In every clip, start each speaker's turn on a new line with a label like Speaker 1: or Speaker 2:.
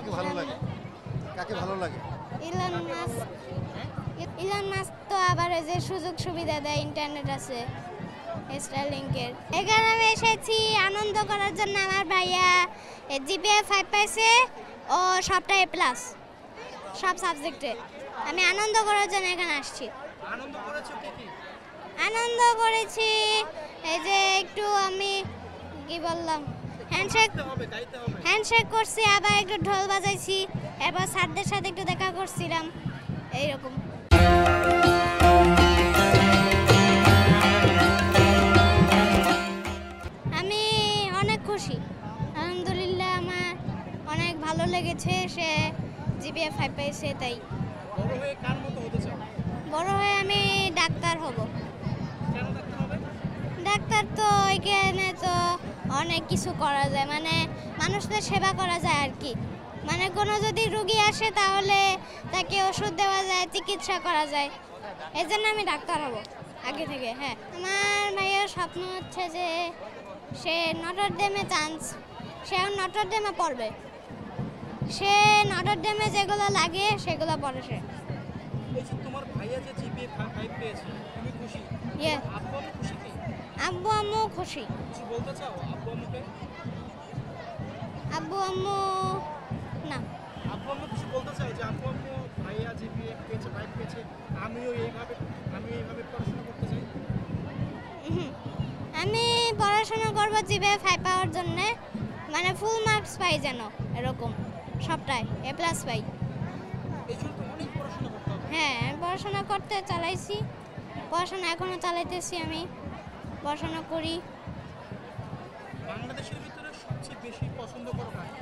Speaker 1: কাকে ভালো লাগে? কাকে ভালো লাগে?
Speaker 2: Elon Musk. ইলন মাস্ক তো আবার এই যে সুযোগ সুবিধা দেয়, ইন্টারনেট আছে স্টারলিংকের। এখানে আমি এসেছি আনন্দ করার জন্য। আমার ভাইয়া জিপিএ 5 পাইছে, ও সবটাই প্লাস সব সাবজেক্টে। আমি আনন্দ করার জন্য এখানে আসছি।
Speaker 3: আনন্দ করেছো কি?
Speaker 2: আনন্দ করেছি এই যে একটু আমি কি বললাম, হ্যান্ডশেক করছি, আবার একটু ঢোল বাজাইছি, এরপর স্যারদের সাথে একটু দেখা করছিলাম এইরকম। আমি অনেক খুশি, আলহামদুলিল্লাহ। আমার অনেক ভালো লেগেছে, সে জিপিএ 5 পাইছে। তাই
Speaker 3: বড় হয়ে কার মতো হতে চাও?
Speaker 2: বড় হয়ে আমি ডাক্তার হব।
Speaker 3: কেন ডাক্তার হবে?
Speaker 2: ডাক্তার তো এখানে তো অনেক কিছু করা যায়, মানে মানুষদের সেবা করা যায় আর কি। মানে কোনো যদি রুগী আসে তাহলে তাকে ওষুধ দেওয়া যায়, চিকিৎসা করা যায়। এই জন্য আমি ডাক্তার হব আগে থেকে। হ্যাঁ, আমার ভাইয়ের স্বপ্ন হচ্ছে যে সে নটরডেমে চান্স, সে এখন নটরডেমে পড়বে। সে নটরডেমে যেগুলো লাগে সেগুলো পড়ে সে।
Speaker 3: এই যে তোমার ভাইয়া যে জিপিএ 5 পেয়েছে, তুমি খুশি?
Speaker 2: ইয়ে,
Speaker 3: আব্বু আম্মু খুশি কি?
Speaker 2: আব্বু আম্মু খুশি।
Speaker 3: কিছু বলতে চাও আব্বু আম্মুকে?
Speaker 2: আব্বু আম্মু না।
Speaker 3: আব্বু আম্মু কিছু বলতে চাও যে আব্বু আম্মু ভাইয়া জিপিএ পেয়েছে 5 পেয়েছে, আমিও এইভাবে পড়াশোনা করতে চাই?
Speaker 2: আমি পড়াশোনা করবো জিপিএ 5 পাওয়ার জন্য, মানে ফুল মার্কস পাই যেন, এরকম সবটাই এ প্লাস পাই।
Speaker 3: এই জন্য তো অনেক পড়াশোনা করতে হবে।
Speaker 2: হ্যাঁ, আমি পড়াশোনা করতে চালাইছি, পড়াশোনা এখনও চালাইতেছি। আমি পড়াশোনা করি।
Speaker 3: বাংলাদেশের ভিতরে সবচেয়ে বেশি পছন্দ করো কাকে?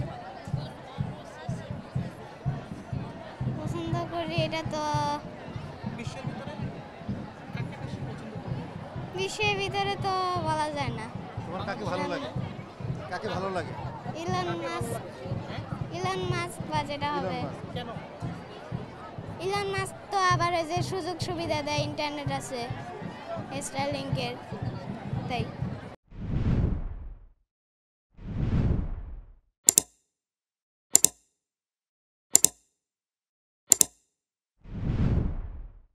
Speaker 2: পছন্দ করি এটা তো
Speaker 3: বিশ্বের ভিতরে কাকে বেশি পছন্দ করো?
Speaker 2: বিশ্বের ভিতরে তো বলা যায় না।
Speaker 1: তোমার কাকে ভালো লাগে? কাকে ভালো লাগে?
Speaker 2: Elon Musk. ইলন মাস্ক বা যেটা হবে।
Speaker 1: Elon Musk.
Speaker 3: কেন?
Speaker 2: ইলন মাস্ক তো আবার এই যে সুযোগ সুবিধা দেয়, ইন্টারনেট আছে স্টারলিংকের। তাই